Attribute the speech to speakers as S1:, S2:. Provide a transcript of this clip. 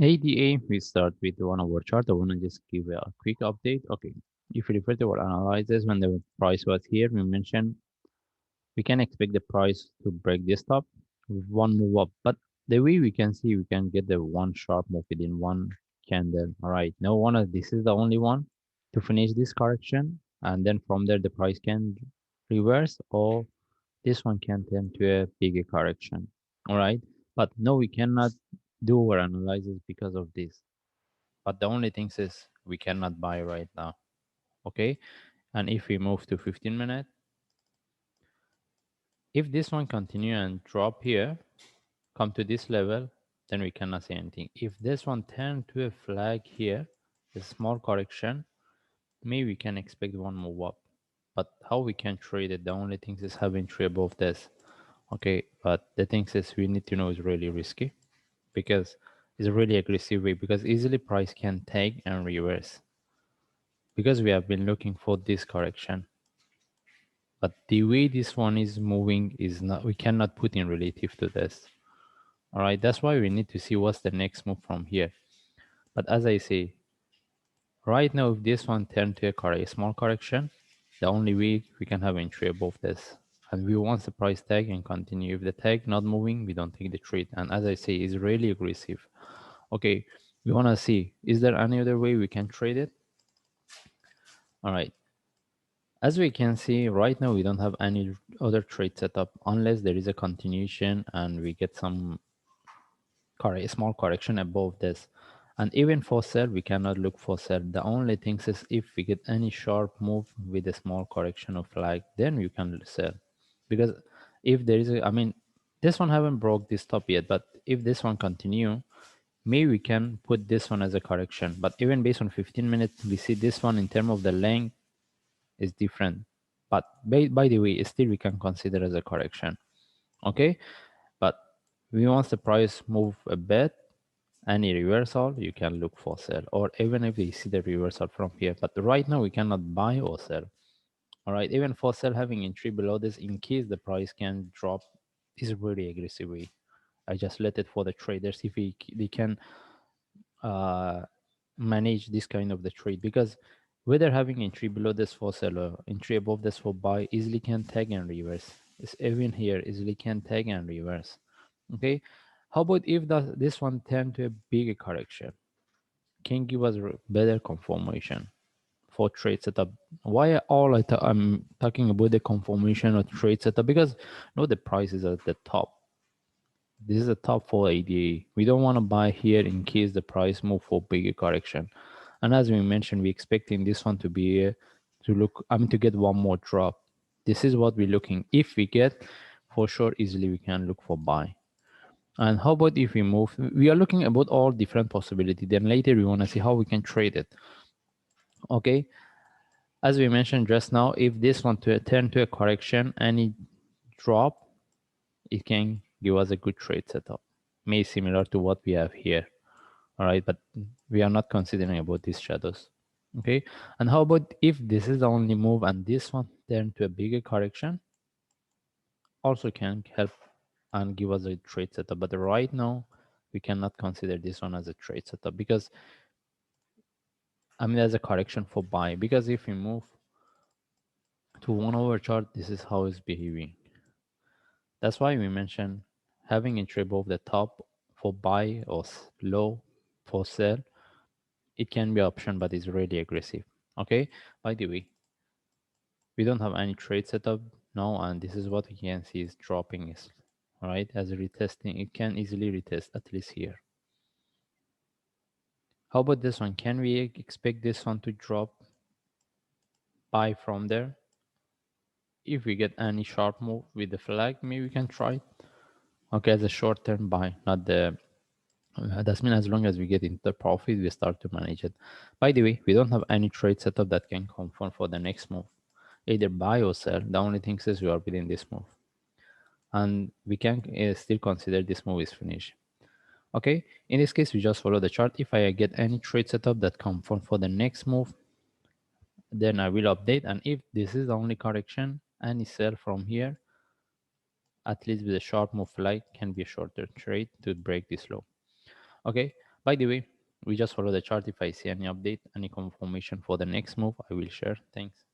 S1: ADA, we start with one hour chart. I want to just give a quick update. Okay, if you refer to our analysis, when the price was here, we mentioned we can expect the price to break this top with one move up. But the way we can see, we can get the one sharp move within one candle. All right, no one of this is the only one to finish this correction, and then from there the price can reverse, or this one can turn to a bigger correction. All right, but no, we cannot do our analysis because of this. But the only thing is we cannot buy right now. Okay, and if we move to 15 minutes, if this one continue and drop here, come to this level, then we cannot say anything. If this one turn to a flag here, a small correction, maybe we can expect one move up. But how we can trade it? The only thing is having trade above this. Okay, but the thing is we need to know is really risky because it's a really aggressive way, because easily price can take and reverse, because we have been looking for this correction. But the way this one is moving is not, we cannot put in relative to this. All right, that's why we need to see what's the next move from here. But as I say, right now, if this one turn to a small correction, the only way we can have entry above this. And we want the price tag and continue. If the tag not moving, we don't take the trade. And as I say, it's really aggressive. Okay, we want to see, is there any other way we can trade it? All right. As we can see, right now we don't have any other trade setup unless there is a continuation and we get some small correction above this. And even for sell, we cannot look for sell. The only thing is if we get any sharp move with a small correction of flag, then you can sell. Because if there is I mean, this one haven't broke this top yet, but if this one continue, maybe we can put this one as a correction. But even based on 15 minutes, we see this one in terms of the length is different. But by the way, still we can consider as a correction. Okay, but we want the price move a bit, any reversal you can look for sell, or even if we see the reversal from here. But right now we cannot buy or sell. All right, even for sell, having entry below this in case the price can drop is really aggressive way. I just let it for the traders if they can uh, manage this kind of the trade, because whether having entry below this for seller, entry above this for buy, easily can tag and reverse. It's even here easily can tag and reverse. Okay, how about if this one turn to a bigger correction, can give us better confirmation for trade setup? Why I'm talking about the confirmation of trade setup? Because no, the price is at the top. This is the top for ADA. We don't want to buy here in case the price move for bigger correction. And as we mentioned, we expecting this one to be to get one more drop. This is what we're looking. If we get, for sure, easily we can look for buy. And how about if we move? We are looking about all different possibility. Then later we want to see how we can trade it. Okay. As we mentioned just now, if this one to turn to a correction, any drop, it can give us a good trade setup. May similar to what we have here. All right, but we are not considering about these shadows. Okay, and how about if this is the only move and this one turn to a bigger correction, also can help and give us a trade setup. But right now, we cannot consider this one as a trade setup, because there's a correction for buy. Because if we move to 1 hour chart, this is how it's behaving. That's why we mentioned having entry above the top for buy or low for sell. It can be option, but it's really aggressive. Okay, by the way, we don't have any trade setup now, and this is what we can see is dropping is all right. As a retesting, it can easily retest at least here. How about this one? Can we expect this one to drop buy from there? If we get any sharp move with the flag, maybe we can try it. Okay, as a short term buy, not the that's mean as long as we get into the profit, we start to manage it. By the way, we don't have any trade setup that can confirm for the next move, either buy or sell. The only thing is we are within this move, and we can still consider this move is finished. Okay, in this case, we just follow the chart. If I get any trade setup that confirm for the next move, then I will update. And if this is the only correction, any sell from here, at least with a short move flag, can be a shorter trade to break this low. Okay, By the way, we just follow the chart. If I see any update, any confirmation for the next move, I will share. Thanks.